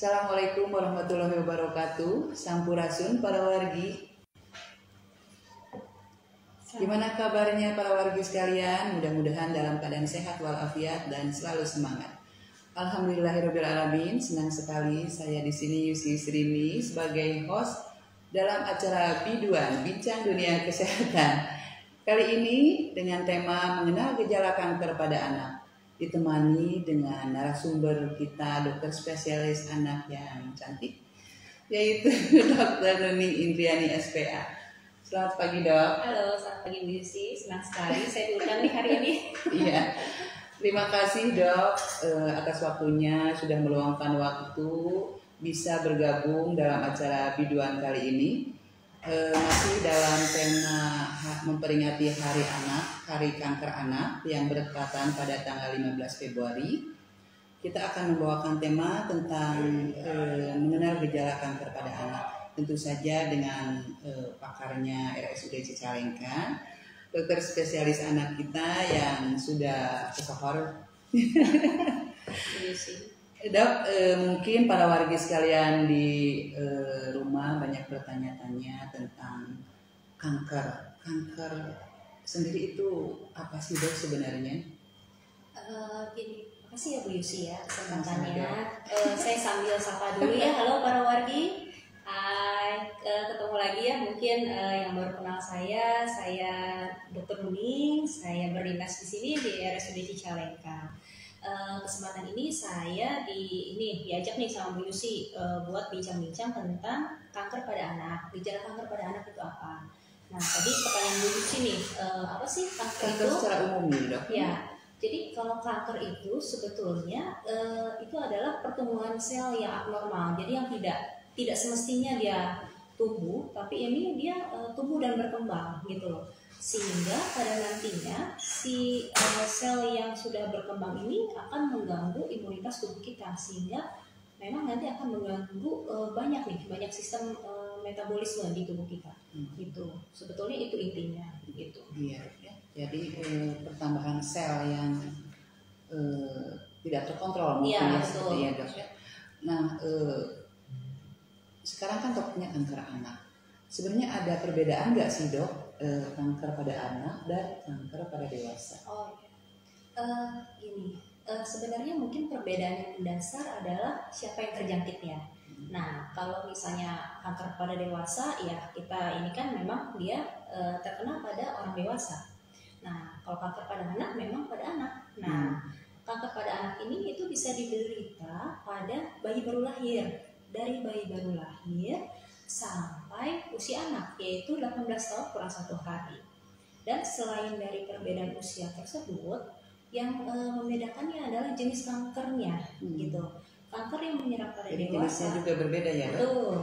Assalamualaikum warahmatullahi wabarakatuh. Sampurasun para wargi. Gimana kabarnya para wargi sekalian? Mudah-mudahan dalam keadaan sehat walafiat dan selalu semangat. Alhamdulillahirobbilalamin. Senang sekali saya di sini Yusi Srini sebagai host dalam acara Biduan Bincang Dunia Kesehatan. Kali ini dengan tema mengenal gejala kanker pada anak, ditemani dengan narasumber kita dokter spesialis anak yang cantik, yaitu Dr. Nuning Indriani SPA. Selamat pagi dok. Halo, selamat pagi Bu Yusi. Senang sekali saya diundang nih hari ini. Iya, terima kasih dok atas waktunya sudah meluangkan waktu bisa bergabung dalam acara Biduan kali ini. Masih dalam tema memperingati Hari Anak, Hari Kanker Anak yang bertepatan pada tanggal 15 Februari. Kita akan membawakan tema tentang mengenal gejala kanker pada anak. Tentu saja dengan pakarnya RSUD Cicalengka, dokter spesialis anak kita yang sudah kesohor. Dok, mungkin para warga sekalian di rumah banyak bertanya-tanya tentang kanker. Kanker sendiri itu apa sih dok sebenarnya? Gini, makasih ya Bu Yusi ya kesempatannya. Saya sambil sapa dulu ya. Halo para wargi. Hai, ketemu lagi ya. Mungkin yang baru kenal saya Dr. Nuning. Saya berdinas di sini di RSUD Cicalengka. Kesempatan ini saya diajak nih sama Bu Yusi buat bincang-bincang tentang kanker pada anak. Gejala kanker pada anak itu apa? Nah, tadi pertanyaan Bu Yusi nih, apa sih kanker itu? Secara umum nih dok. Ya, jadi kalau kanker itu sebetulnya itu adalah pertumbuhan sel yang abnormal. Jadi yang tidak semestinya dia tumbuh, tapi ini dia tumbuh dan berkembang gitu loh. Sehingga pada nantinya si sel yang sudah berkembang ini akan mengganggu imunitas tubuh kita, sehingga memang nanti akan mengganggu banyak sistem metabolisme di tubuh kita. Gitu. Sebetulnya itu intinya gitu. Iya ya. Jadi pertambahan sel yang tidak terkontrol mungkin ya seperti ya dok ya. Nah, sekarang kan topiknya kanker anak. Sebenarnya ada perbedaan nggak sih dok kanker pada anak dan kanker pada dewasa? Oh gini, sebenarnya mungkin perbedaan yang mendasar adalah siapa yang terjangkitnya. Nah, kalau misalnya kanker pada dewasa, ya kita ini kan memang dia terkena pada orang dewasa. Nah, kalau kanker pada anak memang pada anak. Nah, kanker pada anak ini itu bisa diderita pada bayi baru lahir. Dari bayi baru lahir sampai usia anak, yaitu 18 tahun kurang 1 hari. Dan selain dari perbedaan usia tersebut, yang membedakannya adalah jenis kankernya, gitu. Kanker yang menyerang pada Jadi dewasa jenisnya juga berbeda ya dok? Betul.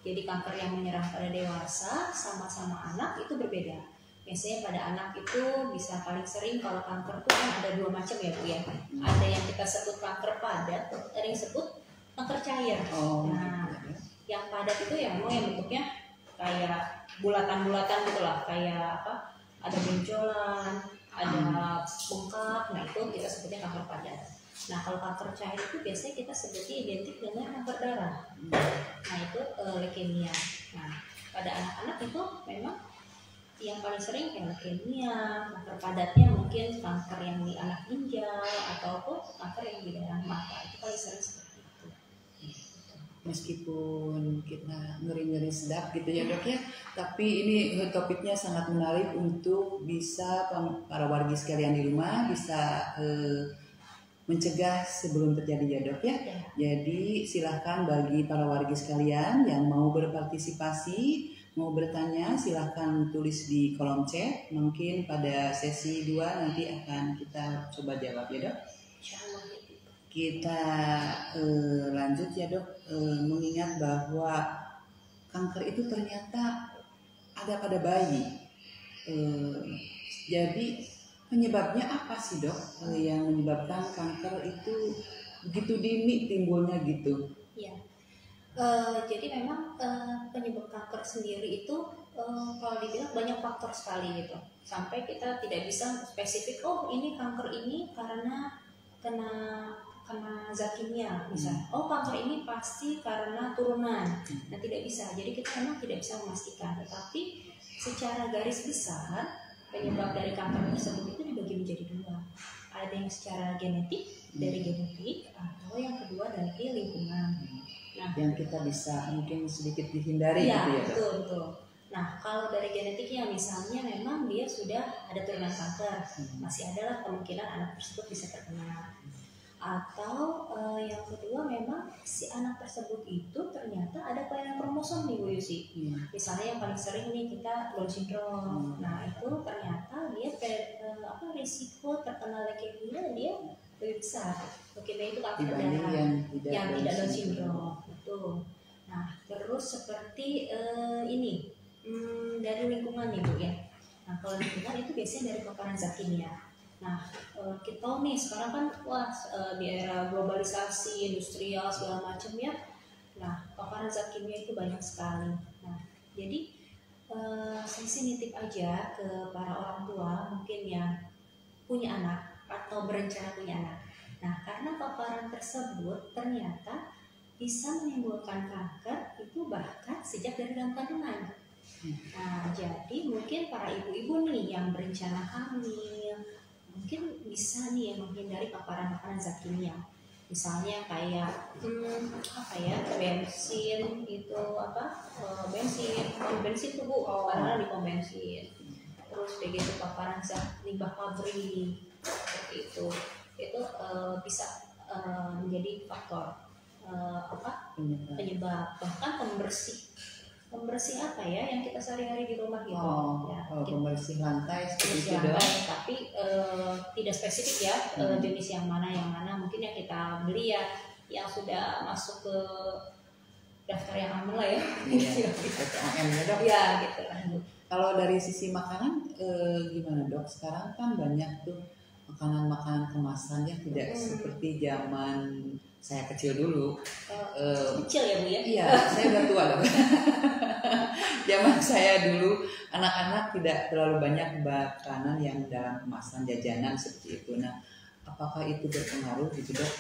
Jadi kanker yang menyerang pada dewasa sama-sama anak itu berbeda. Biasanya pada anak itu bisa paling sering kalau kanker itu kan ada 2 macam ya Bu ya. Ada yang kita sebut kanker padat, ada yang sebut kanker cair. Nah, yang padat itu ya memang yang bentuknya kayak bulatan-bulatan gitulah, kayak apa? Ada benjolan, ada bengkak. Nah, itu kita sebutnya kanker padat. Nah, kalau kanker cair itu biasanya kita sebutnya identik dengan kanker darah. Nah, itu leukemia. Nah, pada anak-anak itu memang yang paling sering kayak leukemia, kanker padatnya mungkin kanker yang di anak ginjal ataupun kanker yang di daerah mata. Itu paling sering seperti itu. Meskipun kita ngeri-ngeri sedap gitu ya dok ya, tapi ini topiknya sangat menarik untuk bisa para wargi sekalian di rumah bisa mencegah sebelum terjadi ya dok ya. Jadi silahkan bagi para wargi sekalian yang mau berpartisipasi, mau bertanya, silahkan tulis di kolom chat. Mungkin pada sesi 2 nanti akan kita coba jawab ya dok. Kita lanjut ya dok, mengingat bahwa kanker itu ternyata ada pada bayi. Jadi penyebabnya apa sih dok yang menyebabkan kanker itu begitu dini timbulnya gitu? Ya, jadi memang penyebab kanker sendiri itu kalau dibilang banyak faktor sekali gitu. Sampai kita tidak bisa spesifik, oh ini kanker ini karena kena kena zat kimia misalnya, oh kanker ini pasti karena turunan. Nah tidak bisa, jadi kita memang tidak bisa memastikan, tetapi secara garis besar penyebab dari kanker tersebut itu dibagi menjadi dua. Ada yang secara genetik, dari genetik, atau yang kedua dari lingkungan. Nah, yang kita bisa mungkin sedikit dihindari iya, gitu ya, betul, betul. Nah, kalau dari genetiknya misalnya memang dia sudah ada turunan kanker, masih adalah kemungkinan anak tersebut bisa terkena. Atau yang kedua memang si anak tersebut itu ternyata ada kelainan kromosom nih Bu Yusi. Misalnya yang paling sering nih kita Down syndrome. Nah itu ternyata dia risiko terkena leukemia dia lebih besar. Leukemia itu kanker darah yang tidak Down syndrome. Betul. Nah terus seperti ini dari lingkungan nih Bu ya. Nah kalau lingkungan itu biasanya dari paparan zat kimia. Nah, kita tahu nih sekarang kan di era globalisasi, industrial segala macam ya. Nah, paparan zat kimia itu banyak sekali. Nah, jadi saya sih nitip aja ke para orang tua mungkin yang punya anak atau berencana punya anak. Nah, karena paparan tersebut ternyata bisa menimbulkan kanker itu bahkan sejak dari dalam kandungan. Nah, jadi mungkin para ibu-ibu nih yang berencana hamil mungkin bisa nih menghindari paparan zat kimia. Misalnya kayak bensin itu bensin tuh Bu, karena di pom bensin. Terus begitu paparan zat limbah pabrik seperti itu bisa menjadi faktor penyebab, bahkan pembersih apa ya yang kita sehari-hari di rumah gitu. Pembersih lantai seperti itu. Tapi tidak spesifik ya jenis yang mana mungkin yang kita beli ya yang sudah masuk ke daftar yang aman lah ya. PPOM ya Dok. Ya gitu. Kalau dari sisi makanan gimana Dok? Sekarang kan banyak tuh makanan-makanan kemasan yang tidak seperti zaman saya kecil dulu. Kecil ya Bu ya? Iya, saya udah tua Dok. Zaman saya dulu anak-anak tidak terlalu banyak makanan yang dalam kemasan jajanan seperti itu. Nah, apakah itu berpengaruh gitu Dok?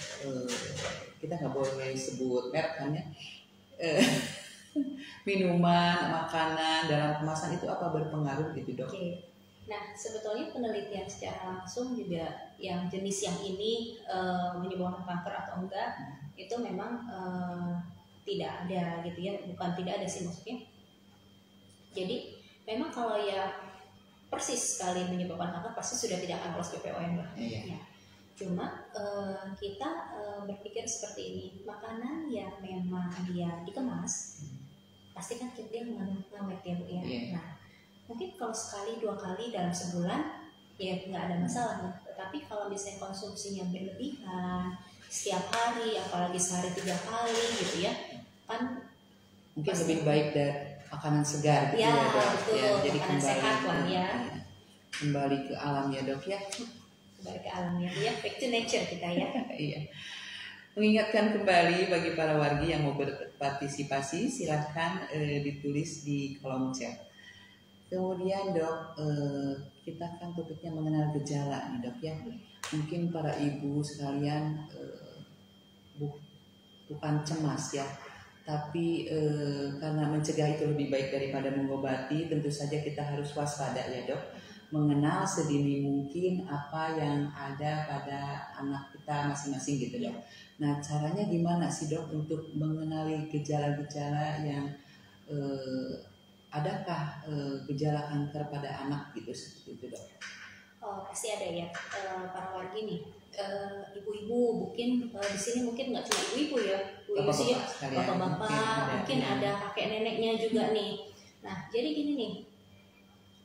Kita nggak boleh sebut merek kan ya. Minuman, makanan dalam kemasan itu apa berpengaruh gitu Dok? Oke. Nah, sebetulnya penelitian secara langsung juga yang jenis yang ini menyebabkan kanker atau enggak itu memang tidak ada gitu ya, bukan tidak ada sih maksudnya. Jadi memang kalau ya persis sekali menyebabkan kanker pasti sudah tidak akan lolos PPOM lah. Ya. Cuma kita berpikir seperti ini, makanan yang memang dia dikemas pasti kan dia mengandung pengawet ya Bu ya. Nah, mungkin kalau sekali 2 kali dalam sebulan ya nggak ada masalah. Tetapi kalau misalnya konsumsinya berlebihan setiap hari, apalagi sehari 3 kali gitu ya, kan mungkin lebih baik dari makanan segar gitu ya Dok. Betul, ya, jadi makanan sehat lah ya. Kembali ke alam ya Dok ya. Kembali ke alam ya, back to nature kita ya. Iya. Mengingatkan kembali bagi para wargi yang mau berpartisipasi silahkan ditulis di kolom chat. Kemudian Dok, kita kan topiknya mengenal gejala nih Dok ya. Mungkin para ibu sekalian bukan cemas ya, tapi karena mencegah itu lebih baik daripada mengobati, tentu saja kita harus waspada ya Dok. Mengenal sedini mungkin apa yang ada pada anak kita masing-masing gitu Dok. Nah caranya gimana sih Dok untuk mengenali gejala-gejala yang adakah gejala kanker pada anak gitu seperti itu Dok? Oh pasti ada ya para wargi nih, ibu-ibu mungkin di sini mungkin nggak cuma ibu-ibu ya, ibu sih ya, bapak-bapak mungkin ada kakek neneknya juga nih. Nah jadi gini nih,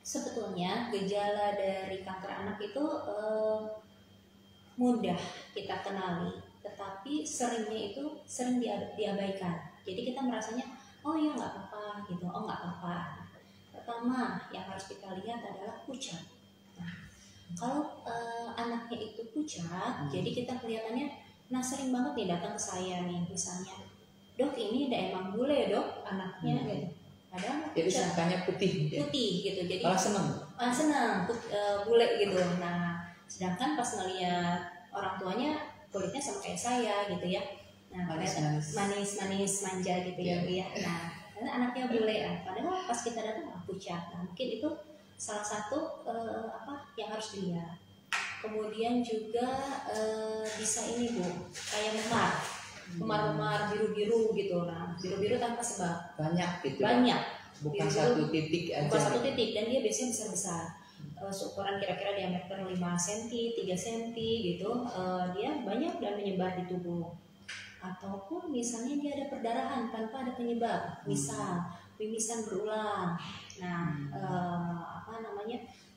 sebetulnya gejala dari kanker anak itu mudah kita kenali, tetapi seringnya itu sering diabaikan. Jadi kita merasanya oh ya nggak apa-apa gitu, oh nggak apa-apa. Pertama yang harus kita lihat adalah pucat. Nah, kalau anaknya itu pucat, jadi kita kelihatannya, nah sering banget nih datang ke saya nih misalnya, dok ini udah emang bule dok anaknya gitu. Padahal jadi sangkanya putih gitu, jadi malah seneng bule gitu. Nah sedangkan pas ngeliat orang tuanya kulitnya sama kayak saya gitu ya. Nah, manis manja gitu ya Bu ya. Nah, karena anaknya bule ya. Padahal pas kita datang pucat. Nah, mungkin itu salah satu yang harus dilihat. Kemudian juga bisa ini Bu, kayak memar biru-biru gitu. Nah, biru-biru tanpa sebab. Banyak gitu. Banyak. Bukan biru, satu titik aja. Bukan satu titik, dan dia biasanya besar-besar. Seukuran kira-kira diameter 5 cm, 3 cm gitu. Dia banyak dan menyebar di tubuh. Ataupun misalnya dia ada perdarahan tanpa ada penyebab. Misal mimisan berulang. Nah,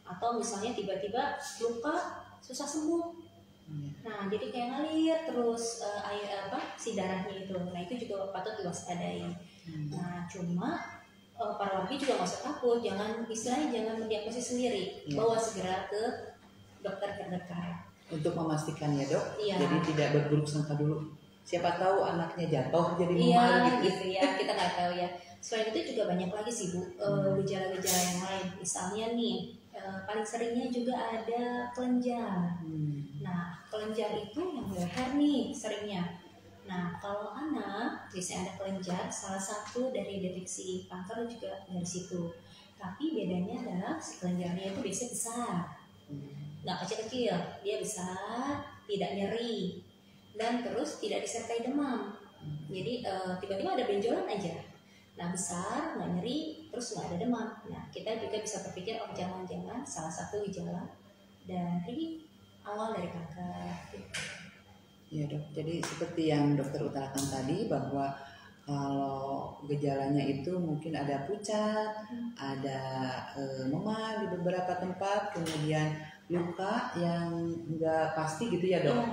atau misalnya tiba-tiba luka susah sembuh. Nah, jadi kayak ngalir terus si darahnya itu. Nah, itu juga patut diwaspadai. Nah, cuma para warga juga nggak usah takut, jangan mendiagnosis sendiri, bawa segera ke dokter terdekat. Untuk memastikan ya Dok, iya. Jadi tidak berburuk sangka dulu. Siapa tahu anaknya jatuh jadi memar gitu ya, kita nggak tahu ya. Selain itu juga banyak lagi sih Bu, gejala-gejala yang lain. Misalnya nih, paling seringnya juga ada kelenjar. Nah, kelenjar itu yang leher nih seringnya. Nah, kalau anak biasanya ada kelenjar, salah satu dari deteksi kanker juga dari situ. Tapi bedanya adalah si kelenjarnya itu biasanya besar, nggak kecil-kecil, dia besar, tidak nyeri, dan terus tidak disertai demam. Jadi tiba-tiba ada benjolan aja. Nah, besar, nggak nyeri, terus nggak ada demam. Nah, kita juga bisa berpikir, oh jangan-jangan salah satu gejala dari awal dari kanker. Ya Dok, jadi seperti yang dokter utarakan tadi bahwa kalau gejalanya itu mungkin ada pucat, ada memar di beberapa tempat, kemudian luka yang enggak pasti gitu ya Dok,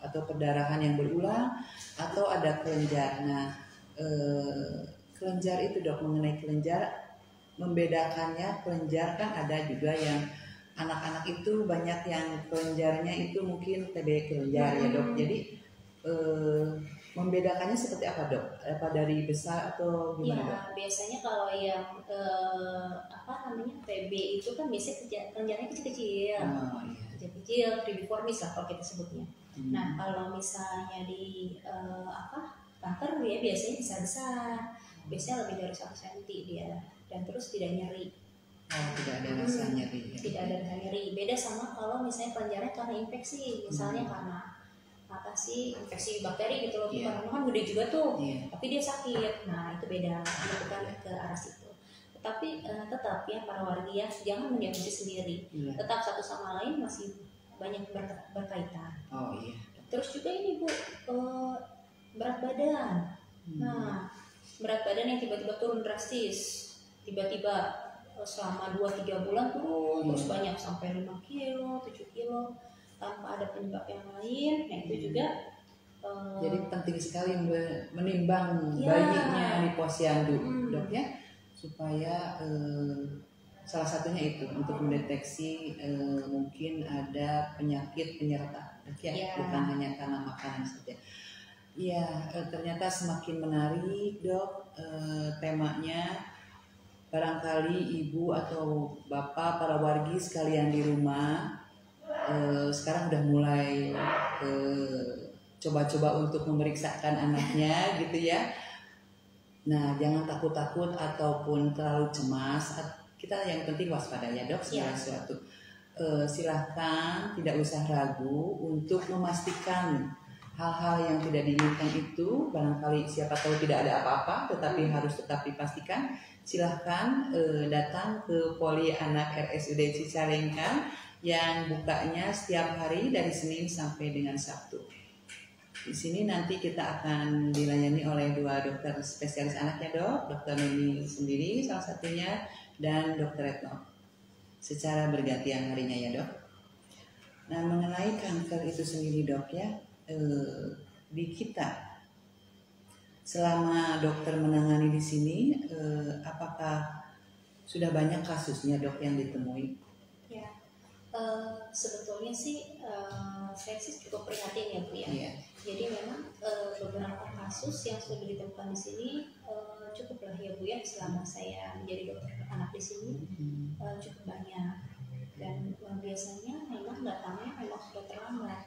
atau perdarahan yang berulang, atau ada kelenjar. Nah, kelenjar itu Dok, mengenai kelenjar, membedakannya kelenjar kan ada juga yang anak-anak itu banyak yang kelenjarnya itu mungkin TB kelenjar ya Dok. Jadi membedakannya seperti apa Dok? Apa dari besar atau gimana Dok? Biasanya kalau yang TB itu kan biasanya kelenjarnya kecil-kecil. Kecil-kecil, tribiformis lah kalau kita sebutnya. Nah, kalau misalnya di kanker ya biasanya besar-besar. Biasanya lebih dari 1 cm dia, dan terus tidak nyeri. Tidak ada rasa nyeri. Tidak ada rasa nyeri. Beda sama kalau misalnya kelenjarnya karena infeksi, misalnya karena infeksi bakteri gitu loh, karena kan gede juga tuh, tapi dia sakit. Nah, itu beda, bukan ke arah situ. Tetapi tetap ya para warga jangan mendiagnosis sendiri. Tetap satu sama lain masih banyak berkaitan. Terus juga ini Bu, berat badan. Nah, berat badan yang tiba-tiba turun drastis, tiba-tiba selama 2-3 bulan turun terus banyak sampai 5 kilo, 7 kilo tanpa ada penyebab yang lain. Nah, itu juga jadi penting sekali menimbang bayinya di posyandu Dok ya, supaya salah satunya itu untuk mendeteksi mungkin ada penyakit penyerta Dok ya, bukan hanya karena makanan saja. Iya, ternyata semakin menarik Dok temanya. Barangkali ibu atau bapak para wargi sekalian di rumah sekarang udah mulai coba-coba untuk memeriksakan anaknya gitu ya. Nah, jangan takut-takut ataupun terlalu cemas. Kita yang penting waspada ya Dok, segala sesuatu. Silahkan tidak usah ragu untuk memastikan hal-hal yang tidak diinginkan itu. Barangkali siapa tahu tidak ada apa-apa, tetapi harus tetap dipastikan. Silahkan datang ke Poli Anak RSUD Cicalengka yang bukanya setiap hari dari Senin sampai dengan Sabtu. Di sini nanti kita akan dilayani oleh 2 dokter spesialis anak ya Dok, Dokter Nuni sendiri salah satunya dan Dokter Retno. Secara bergantian harinya ya Dok. Nah, mengenai kanker itu sendiri Dok ya, di kita selama dokter menangani di sini, apakah sudah banyak kasusnya Dok yang ditemui? Ya, sebetulnya sih saya sih cukup prihatin ya Bu ya. Jadi memang beberapa kasus yang sudah ditemukan di sini cukuplah ya Bu ya, selama saya menjadi dokter anak di sini cukup banyak, dan biasanya memang datangnya memang sudah terlambat.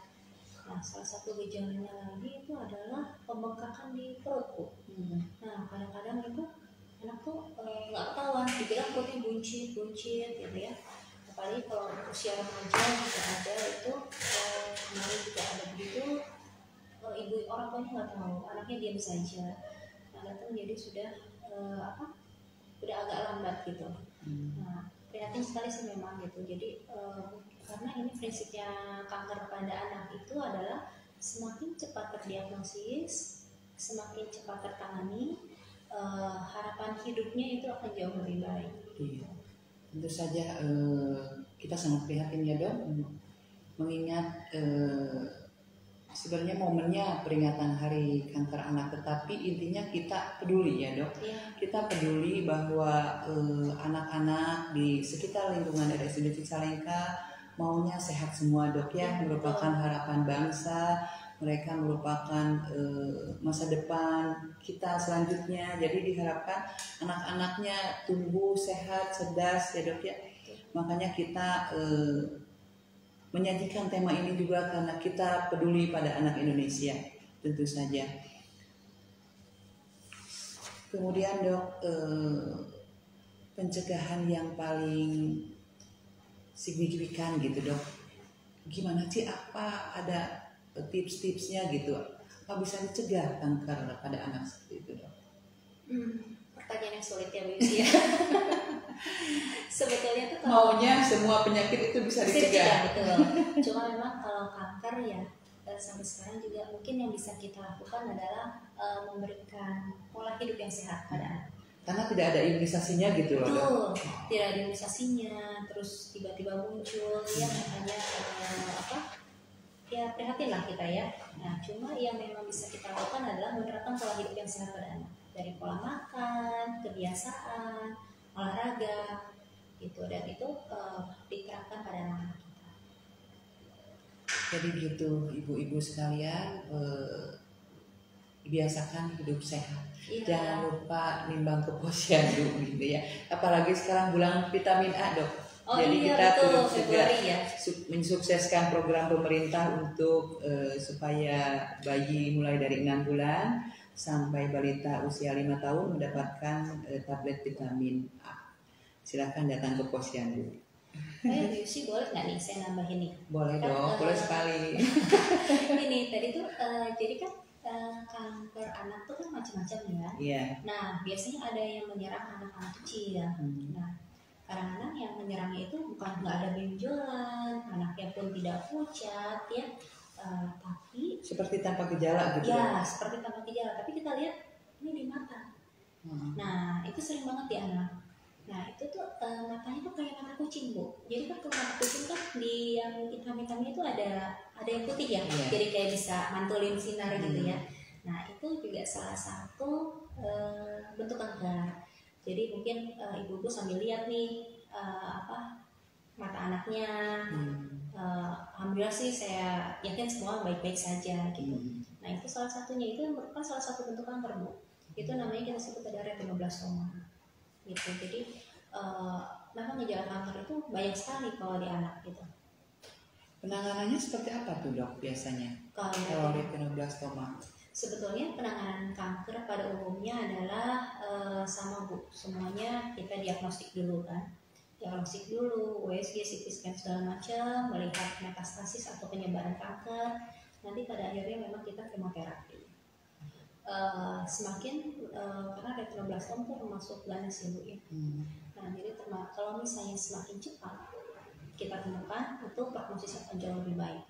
Nah, salah satu gejalanya lagi itu adalah pembengkakan di perut, Bu. Nah, kadang-kadang itu anak tuh nggak ketahuan, dibilang perutnya buncit gitu ya. Apalagi kalau usia remaja juga ada itu, kemarin juga ada begitu, ibu orang tuanya nggak tahu, anaknya diam saja. Nah, itu menjadi sudah udah agak lambat gitu. Nah, prihatin sekali sih memang gitu. Jadi karena ini prinsipnya kanker pada anak itu adalah semakin cepat terdiagnosis, semakin cepat tertangani, harapan hidupnya itu akan jauh lebih baik. Iya. Tentu saja kita sangat prihatin ya dok, mengingat sebenarnya momennya peringatan Hari Kanker Anak, tetapi intinya kita peduli ya dok. Iya. Kita peduli bahwa anak-anak di sekitar lingkungan RSUD Cicalengka maunya sehat semua dok ya, merupakan harapan bangsa, mereka merupakan masa depan kita selanjutnya. Jadi diharapkan anak-anaknya tumbuh sehat, cerdas ya dok ya. Makanya kita menyajikan tema ini juga karena kita peduli pada anak Indonesia tentu saja. Kemudian dok, pencegahan yang paling signifikan gitu dok, gimana sih, apa ada tips-tipsnya gitu, apa bisa dicegah kanker pada anak seperti itu dok? Pertanyaan yang sulit ya Bu ya. Sebetulnya tuh maunya semua penyakit itu bisa dicegah. Betul. Cuma memang kalau kanker ya sampai sekarang juga mungkin yang bisa kita lakukan adalah memberikan pola hidup yang sehat pada anak. Karena tidak ada imunisasinya gitu loh. Betul, tidak ada imunisasinya, terus tiba-tiba muncul ya, makanya ya prihatin lah kita ya. Nah, cuma yang memang bisa kita lakukan adalah menerapkan pola hidup yang sehat pada anak, dari pola makan, kebiasaan, olahraga, gitu, dan itu diterapkan pada anak-anak kita. Jadi gitu ibu-ibu sekalian, biasakan hidup sehat. Iya. Jangan lupa nimbang ke posyandu gitu ya. Apalagi sekarang bulan vitamin A dok. Jadi iya, kita turut juga ya. mensukseskan program pemerintah untuk supaya bayi mulai dari 6 bulan sampai balita usia 5 tahun mendapatkan tablet vitamin A. Silakan datang ke posyandu. Sih boleh nggak nih saya nambahin nih? Boleh kan, dong, boleh sekali. Ini tadi tuh jadi kan kanker anak tuh kan macam-macam ya. Yeah. Nah, biasanya ada yang menyerang anak-anak kecil. Nah, kadang-kadang yang menyerangnya itu bukan nggak ada benjolan, anaknya pun tidak pucat ya, tapi seperti tanpa gejala gitu. Ya, seperti tanpa gejala. Tapi kita lihat ini di mata. Nah, itu sering banget di anak. Nah, itu tuh matanya tuh kayak mata kucing Bu. Jadi kan kalau mata kucing kan di yang hitam-hitamnya itu ada yang putih ya. Yeah. Jadi kayak bisa mantulin sinar gitu ya. Nah, itu juga salah satu bentuk kanker. Jadi mungkin ibu-ibu sambil lihat nih mata anaknya. Alhamdulillah sih saya yakin semua baik-baik saja gitu. Nah, itu salah satunya, itu merupakan salah satu bentuk kanker Bu. Itu namanya kita sebut ada retinoblastoma. Gitu. Jadi memang gejala kanker itu banyak sekali kalau di anak gitu. Penanganannya seperti apa tuh dok biasanya? Kalau retinoblastoma? Sebetulnya penanganan kanker pada umumnya adalah sama Bu, semuanya kita diagnostik dulu kan. Diagnostik dulu, USG, CT scan segala macam, melihat metastasis atau penyebaran kanker. Nanti pada akhirnya memang kita kemoterapi. Karena retinoblastoma itu termasuk ganas ya Bu ya. Nah, jadi kalau misalnya semakin cepat kita temukan, itu prognosis akan jauh lebih baik.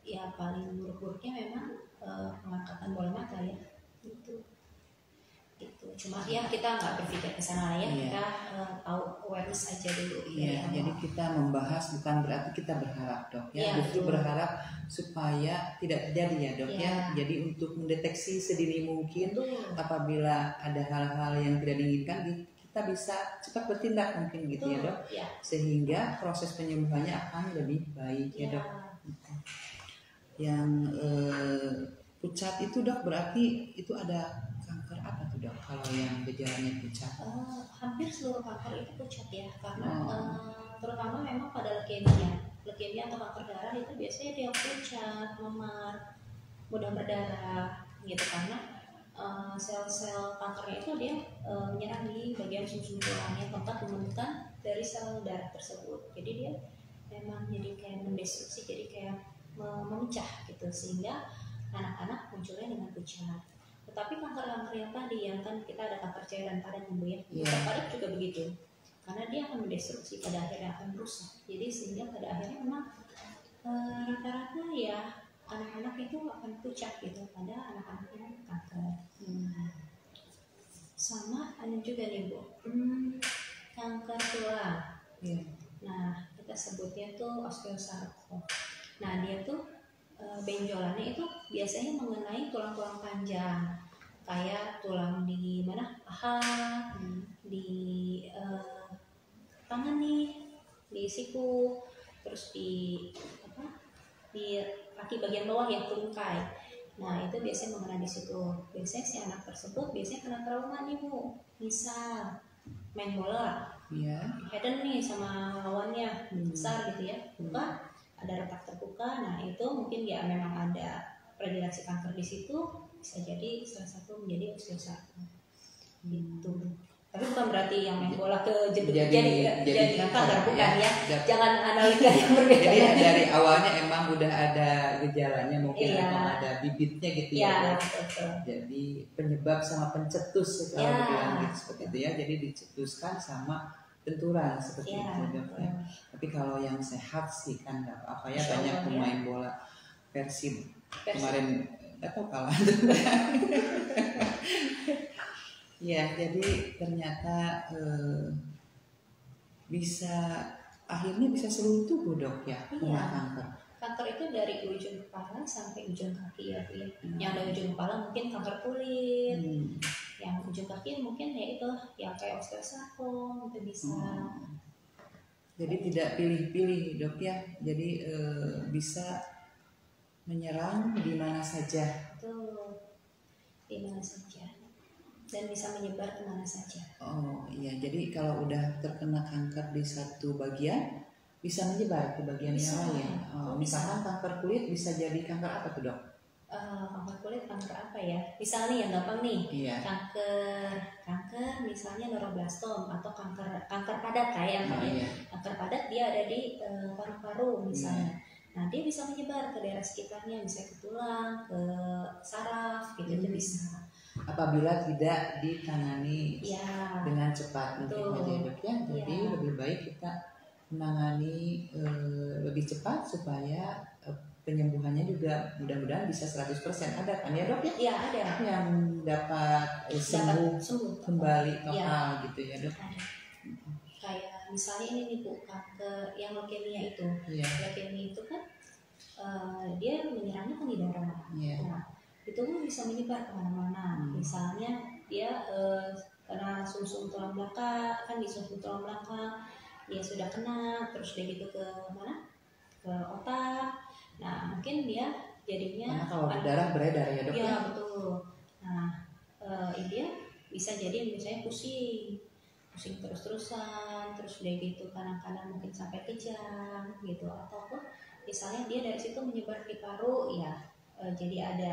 Ya paling buruk-buruknya memang pengangkatan bola mata ya, gitu. Cuma ya kita nggak berpikir ke sana ya, kita tahu awareness aja dulu. Iya, jadi kita membahas bukan berarti kita berharap dok ya, justru berharap supaya tidak terjadi ya dok ya. Jadi untuk mendeteksi sedini mungkin, apabila ada hal-hal yang tidak diinginkan, kita bisa cepat bertindak mungkin gitu ya dok, sehingga proses penyembuhannya akan lebih baik ya dok. Yang pucat itu dok berarti itu ada kanker apa tuh dok kalau yang gejalanya pucat? Hampir seluruh kanker itu pucat ya, karena terutama memang pada leukemia. leukemia atau kanker darah itu biasanya dia pucat, memar, mudah berdarah gitu, karena sel-sel kankernya itu dia menyerang di bagian sumsum tulang yang tempat pembentukan dari sel darah tersebut. Jadi dia memang jadi kayak mendestruksi, jadi kayak memecah gitu, sehingga anak-anak munculnya dengan pucat. Tetapi kanker-kanker yang tadi, yang kan kita ada kanker cairan padat Bu ya, kanker padat juga begitu, karena dia akan mendestruksi, pada akhirnya akan rusak. Jadi sehingga pada akhirnya memang rata-rata ya anak-anak itu akan pucat gitu pada anak-anak yang kanker. Sama ada juga nih Bu, kanker tulang. Nah kita sebutnya tuh osteosarkom. Nah dia tuh benjolannya itu biasanya mengenai tulang-tulang panjang, kayak tulang di mana, paha, di tangan nih, di siku, terus di kaki bagian bawah yang tungkai. Nah itu biasanya mengenai di situ. Biasanya si anak tersebut biasanya kena trauma nih Bu, misal main bola, head nih sama lawannya besar gitu ya, buka, ada retak terbuka. Nah itu mungkin ya memang ada prediksi kanker di situ, bisa jadi salah satu menjadi osteosarkom gitu. Tapi bukan berarti yang main bola ke jeduk jadi kanker, bukan ya. Jangan analisa yang berbeda. Jadi dari awalnya emang udah ada gejalanya mungkin, atau ada bibitnya gitu ya. Betul. Jadi penyebab sama pencetus kalau dibilang gitu seperti itu ya. Jadi dicetuskan sama benturan seperti itu dok ya. Tapi kalau yang sehat sih kan nggak apa-apa ya, banyak pemain bola Persib kemarin atau kalah. Ya, jadi ternyata akhirnya bisa seluruh tubuh dok ya, kena kanker. Kanker itu dari ujung kepala sampai ujung kaki ya. Yang dari ujung kepala mungkin kanker kulit, yang ujung kaki mungkin ya itu yang kayak osteosarkom itu bisa. Jadi tidak pilih-pilih dok ya, jadi bisa menyerang di mana saja. Betul, di mana saja. Dan bisa menyebar kemana saja. Oh iya, jadi kalau udah terkena kanker di satu bagian, bisa menyebar ke bagian yang lain. Misalkan kanker kulit bisa jadi kanker apa tuh dok? Kanker kulit kanker apa ya? Misalnya yang gampang nih, kanker misalnya neuroblastoma atau kanker padat kayak kanker padat dia ada di paru-paru misalnya. Nah dia bisa menyebar ke daerah sekitarnya, bisa ke tulang, ke saraf gitu, itu bisa. Apabila tidak ditangani dengan cepat mungkin aja dok ya. Jadi lebih baik kita menangani lebih cepat supaya penyembuhannya juga mudah-mudahan bisa 100%. Ada kan ya dok ya? Iya ada. Yang dapat sembuh kembali total gitu ya dok. Ada. Kayak misalnya ini nih Bu, kanker yang leukemia itu. Leukemia itu kan dia menyerangnya kan di darah. Nah, itu bisa menyebar kemana-mana. Misalnya dia kena sumsum tulang belakang, kan di sumsum tulang belakang dia sudah kena, terus dia gitu ke mana? Ke otak. Nah mungkin dia jadinya karena kalau darah beredar ya dok. Iya betul. Nah dia bisa jadi misalnya pusing terus-terusan, terus dia gitu kadang-kadang mungkin sampai kejang gitu, ataupun misalnya dia dari situ menyebar di paru ya, jadi ada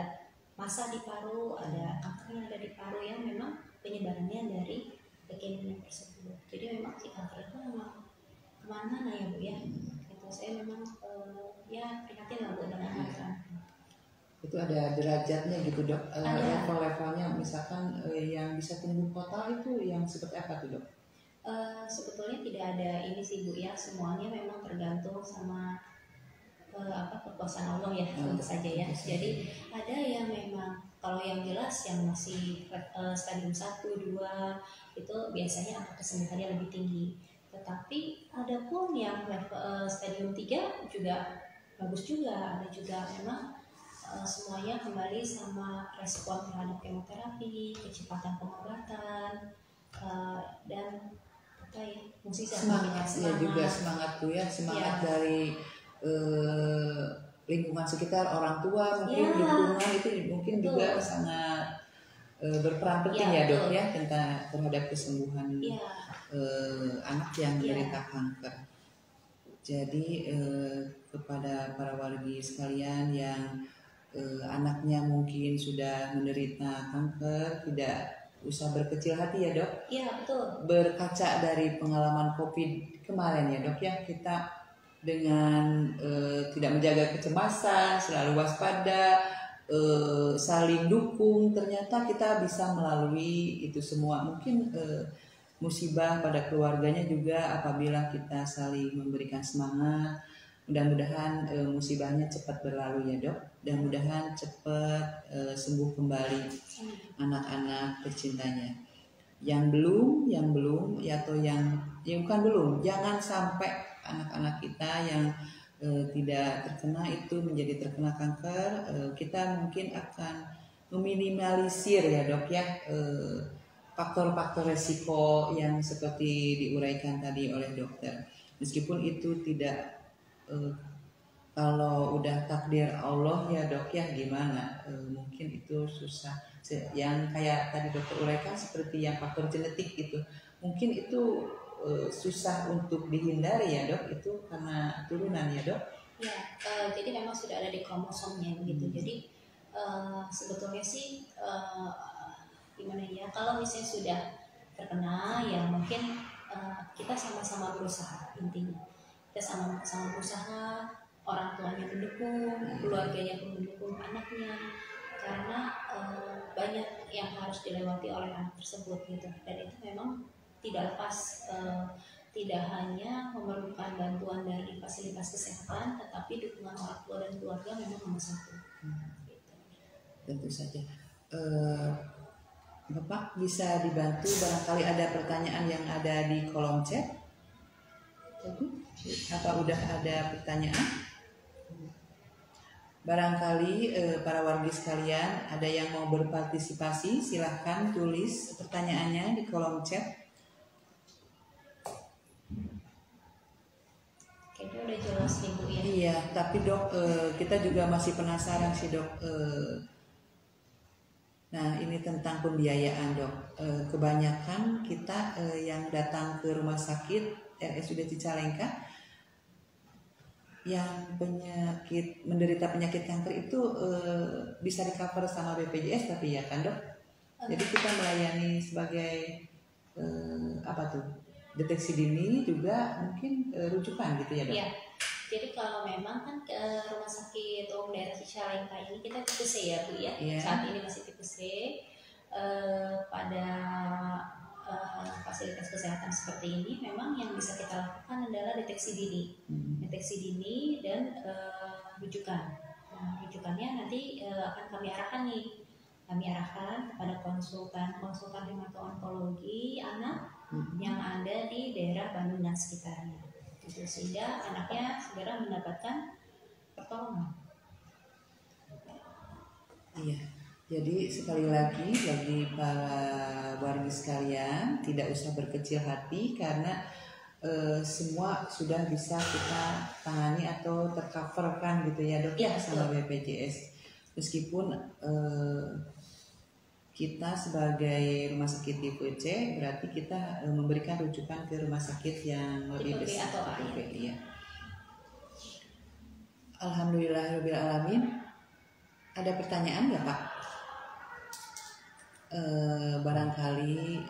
massa di paru, ada kanker yang ada di paru yang memang penyebarannya dari leukemia tersebut. Jadi memang si kanker itu memang kemana-mana ya Bu ya. Itu saya memang ya prihatin lah Bu dengan kanker. Itu ada derajatnya gitu dok, level-levelnya, misalkan yang bisa sembuh total itu yang seperti apa tuh dok? Sebetulnya tidak ada ini sih Bu ya, semuanya memang tergantung sama kekuasaan Allah ya, tentu saja ya. Jadi ada yang memang kalau yang jelas yang masih stadium 1, 2 itu biasanya angka kesembuhannya lebih tinggi. Tetapi ada pun yang stadium 3 juga bagus juga, ada juga memang semuanya kembali sama respon terhadap kemoterapi, kecepatan pengobatan, dan semangat ya juga, semangat tuh ya, semangat dari lingkungan sekitar, orang tua mungkin, lingkungan itu mungkin juga sangat berperan penting ya dok ya tentang terhadap kesembuhan anak yang menderita kanker. Jadi kepada para wargi sekalian yang anaknya mungkin sudah menderita kanker, tidak usah berkecil hati ya dok. Iya betul. Berkaca dari pengalaman COVID kemarin ya dok ya, kita dengan tidak menjaga kecemasan, selalu waspada, saling dukung, ternyata kita bisa melalui itu semua. Mungkin musibah pada keluarganya juga apabila kita saling memberikan semangat. Mudah-mudahan musibahnya cepat berlalu ya dok, dan mudahan cepat sembuh kembali anak-anak tercintanya. Yang belum ya, atau yang bukan belum, jangan sampai anak-anak kita yang tidak terkena itu menjadi terkena kanker. Kita mungkin akan meminimalisir ya dok ya faktor-faktor resiko yang seperti diuraikan tadi oleh dokter. Meskipun itu tidak kalau udah takdir Allah ya dok ya, gimana mungkin itu susah. Yang kayak tadi dokter uraikan seperti yang faktor genetik itu, mungkin itu susah untuk dihindari ya dok, itu karena turunan ya dok. Ya, jadi memang sudah ada di kromosomnya begitu. Jadi sebetulnya sih gimana ya, kalau misalnya sudah terkena ya mungkin kita sama-sama berusaha, intinya kita sama-sama berusaha, orang tuanya mendukung, keluarganya pun mendukung anaknya, karena banyak yang harus dilewati oleh anak tersebut gitu. Dan itu memang tidak lepas, tidak hanya memerlukan bantuan dari fasilitas kesehatan, tetapi dukungan orang tua dan keluarga memang nomor satu. Gitu. Tentu saja. Bapak bisa dibantu, barangkali ada pertanyaan yang ada di kolom chat. Apa udah ada pertanyaan? Barangkali para wargi sekalian ada yang mau berpartisipasi, silahkan tulis pertanyaannya di kolom chat. Kayaknya udah jelas nih Bu ya. Iya, tapi dok kita juga masih penasaran sih dok. Nah ini tentang pembiayaan dok. Kebanyakan kita yang datang ke rumah sakit RSUD Cicalengka yang menderita penyakit kanker itu bisa di cover sama BPJS tapi ya kan dok. Jadi kita melayani sebagai apa tuh, deteksi dini juga mungkin rujukan gitu ya dok. Iya. Jadi kalau memang kan ke rumah sakit umum daerah Cicalengka ini kita tipe C ya Bu ya. Yeah. Saat ini masih tipe C. Pada fasilitas kesehatan seperti ini memang yang bisa kita lakukan adalah deteksi dini. Deteksi dini dan rujukan. Nah, rujukannya nanti akan kami arahkan nih. Kami arahkan kepada konsultan hemato-onkologi anak yang ada di daerah Bandung dan sekitarnya. Gitu, sehingga anaknya segera mendapatkan pertolongan. Iya, jadi sekali lagi bagi para warga sekalian tidak usah berkecil hati karena semua sudah bisa kita tangani atau tercoverkan gitu ya dok ya sama BPJS. Meskipun kita sebagai rumah sakit tipe C berarti kita memberikan rujukan ke rumah sakit yang lebih besar. Ya. Alhamdulillahirobbilalamin. Ada pertanyaan nggak Pak? Barangkali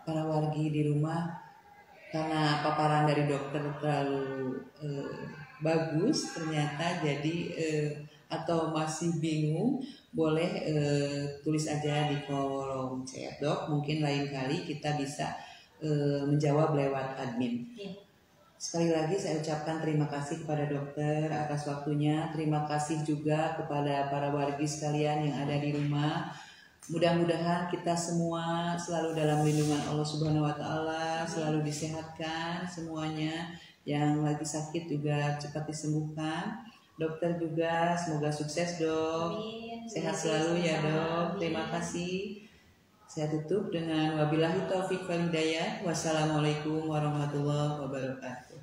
para wargi di rumah karena paparan dari dokter terlalu bagus ternyata jadi atau masih bingung, boleh tulis aja di kolom chat dok. Mungkin lain kali kita bisa menjawab lewat admin. Sekali lagi saya ucapkan terima kasih kepada dokter atas waktunya. Terima kasih juga kepada para wargi sekalian yang ada di rumah. Mudah-mudahan kita semua selalu dalam lindungan Allah Subhanahu wa taala, selalu disehatkan semuanya. Yang lagi sakit juga cepat disembuhkan. Dokter juga semoga sukses dok. Amin. Sehat selalu ya dok. Terima kasih. Saya tutup dengan wabillahi taufik wal hidayah. Wassalamualaikum warahmatullahi wabarakatuh.